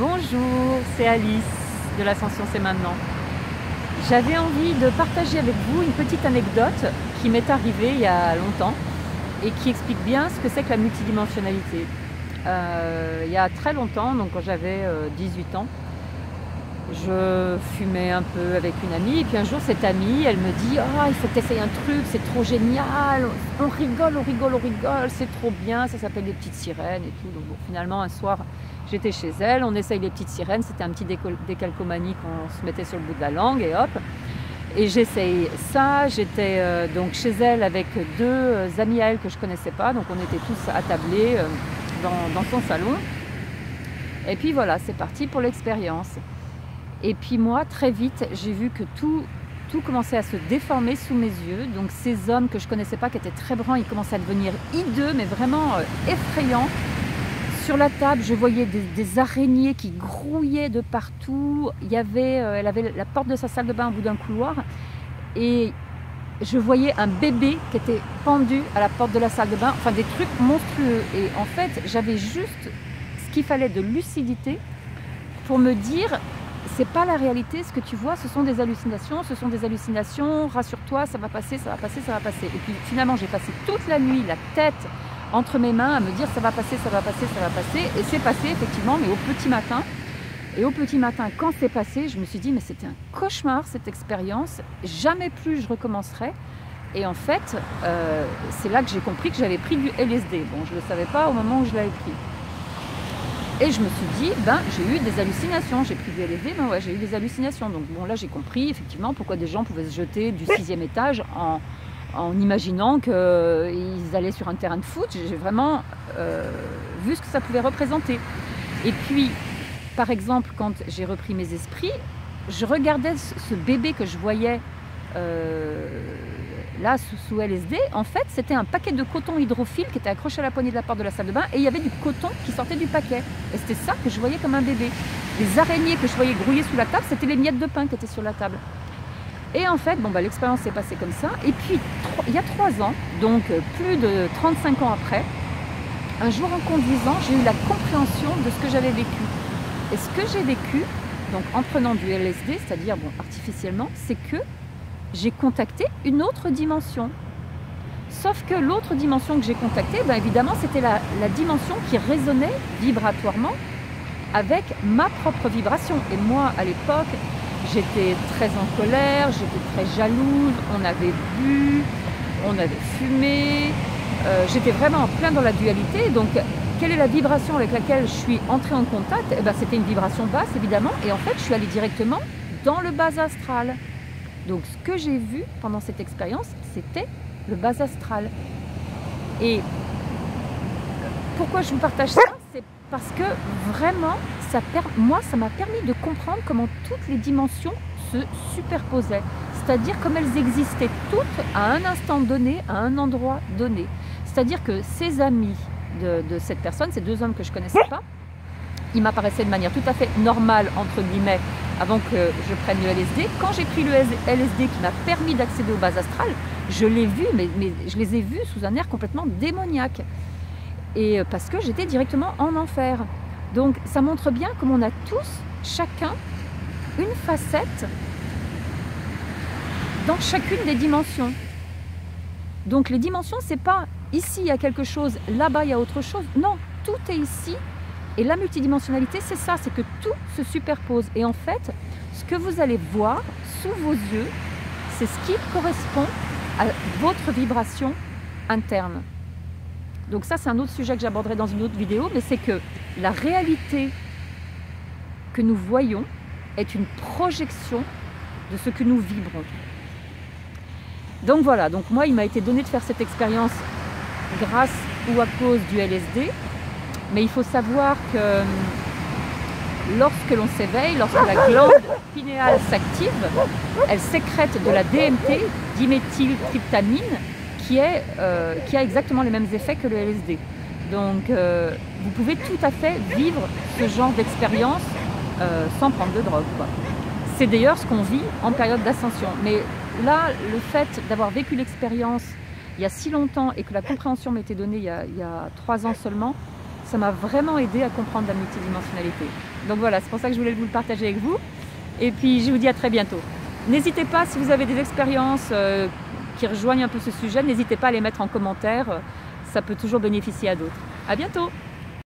Bonjour, c'est Alice de l'Ascension c'est maintenant. J'avais envie de partager avec vous une petite anecdote qui m'est arrivée il y a longtemps et qui explique bien ce que c'est que la multidimensionnalité. Il y a très longtemps, donc quand j'avais 18 ans, je fumais un peu avec une amie et puis un jour cette amie, elle me dit « Ah, il faut que tu essayes un truc, c'est trop génial, on rigole, c'est trop bien, ça s'appelle les petites sirènes et tout. » Donc bon, finalement un soir, j'étais chez elle, on essaye les petites sirènes, c'était un petit décalcomanie qu'on se mettait sur le bout de la langue et hop. Et j'essaye ça, j'étais donc chez elle avec deux amis à elle que je ne connaissais pas, donc on était tous attablés dans son salon. Et puis voilà, c'est parti pour l'expérience. Et puis moi, très vite, j'ai vu que tout commençait à se déformer sous mes yeux. Donc ces hommes que je ne connaissais pas, qui étaient très bruns, ils commençaient à devenir hideux, mais vraiment effrayants. Sur la table, je voyais des araignées qui grouillaient de partout. Elle avait la porte de sa salle de bain au bout d'un couloir. Et je voyais un bébé qui était pendu à la porte de la salle de bain. Enfin, des trucs monstrueux. Et en fait, j'avais juste ce qu'il fallait de lucidité pour me dire... C'est pas la réalité, ce que tu vois, ce sont des hallucinations, rassure-toi, ça va passer. Et puis finalement, j'ai passé toute la nuit, la tête entre mes mains, à me dire ça va passer. Et c'est passé effectivement, mais au petit matin. Et au petit matin, quand c'est passé, je me suis dit, mais c'était un cauchemar cette expérience, jamais plus je recommencerai. Et en fait, c'est là que j'ai compris que j'avais pris du LSD. Bon, je ne le savais pas au moment où je l'avais pris. Et je me suis dit, j'ai eu des hallucinations, j'ai pris du LSD, ouais, j'ai eu des hallucinations. Donc bon, là j'ai compris effectivement pourquoi des gens pouvaient se jeter du 6e étage en imaginant qu'ils allaient sur un terrain de foot. J'ai vraiment vu ce que ça pouvait représenter. Et puis, par exemple, quand j'ai repris mes esprits, je regardais ce bébé que je voyais là sous LSD. En fait, c'était un paquet de coton hydrophile qui était accroché à la poignée de la porte de la salle de bain et il y avait du coton qui sortait du paquet. Et c'était ça que je voyais comme un bébé. Les araignées que je voyais grouiller sous la table, c'était les miettes de pain qui étaient sur la table. Et en fait, l'expérience s'est passée comme ça. Et puis, il y a 3 ans, donc plus de 35 ans après, un jour en conduisant, j'ai eu la compréhension de ce que j'avais vécu. Et ce que j'ai vécu, donc en prenant du LSD, c'est-à-dire artificiellement, c'est que j'ai contacté une autre dimension. Sauf que l'autre dimension que j'ai contactée, évidemment, c'était la dimension qui résonnait vibratoirement avec ma propre vibration. Et moi, à l'époque, j'étais très en colère, j'étais très jalouse, on avait bu, on avait fumé, j'étais vraiment en plein dans la dualité. Donc, quelle est la vibration avec laquelle je suis entrée en contact? C'était une vibration basse, évidemment, et en fait, je suis allée directement dans le bas astral. Donc ce que j'ai vu pendant cette expérience, c'était le bas astral. Et pourquoi je vous partage ça? C'est parce que vraiment, moi, ça m'a permis de comprendre comment toutes les dimensions se superposaient. C'est-à-dire comme elles existaient toutes à un instant donné, à un endroit donné. C'est-à-dire que ces amis de cette personne, ces 2 hommes que je ne connaissais pas, ils m'apparaissaient de manière tout à fait normale, entre guillemets, avant que je prenne le LSD. Quand j'ai pris le LSD qui m'a permis d'accéder au bas astral, je l'ai vu, mais je les ai vus sous un air complètement démoniaque. Et parce que j'étais directement en enfer. Donc ça montre bien comme on a tous, chacun, une facette dans chacune des dimensions. Donc les dimensions, c'est pas ici il y a quelque chose, là-bas il y a autre chose. Non, tout est ici. Et la multidimensionnalité, c'est ça, c'est que tout se superpose. Et en fait, ce que vous allez voir sous vos yeux, c'est ce qui correspond à votre vibration interne. Donc ça, c'est un autre sujet que j'aborderai dans une autre vidéo, mais c'est que la réalité que nous voyons est une projection de ce que nous vibrons. Donc voilà, donc moi, il m'a été donné de faire cette expérience grâce ou à cause du LSD. Mais il faut savoir que lorsque l'on s'éveille, lorsque la glande pinéale s'active, elle sécrète de la DMT, diméthyltryptamine, qui a exactement les mêmes effets que le LSD. Donc vous pouvez tout à fait vivre ce genre d'expérience sans prendre de drogue. C'est d'ailleurs ce qu'on vit en période d'ascension. Mais là, le fait d'avoir vécu l'expérience il y a si longtemps et que la compréhension m'a été donnée il y a 3 ans seulement, ça m'a vraiment aidé à comprendre la multidimensionnalité. Donc voilà, c'est pour ça que je voulais vous le partager avec vous. Et puis je vous dis à très bientôt. N'hésitez pas, si vous avez des expériences qui rejoignent un peu ce sujet, n'hésitez pas à les mettre en commentaire, ça peut toujours bénéficier à d'autres. À bientôt!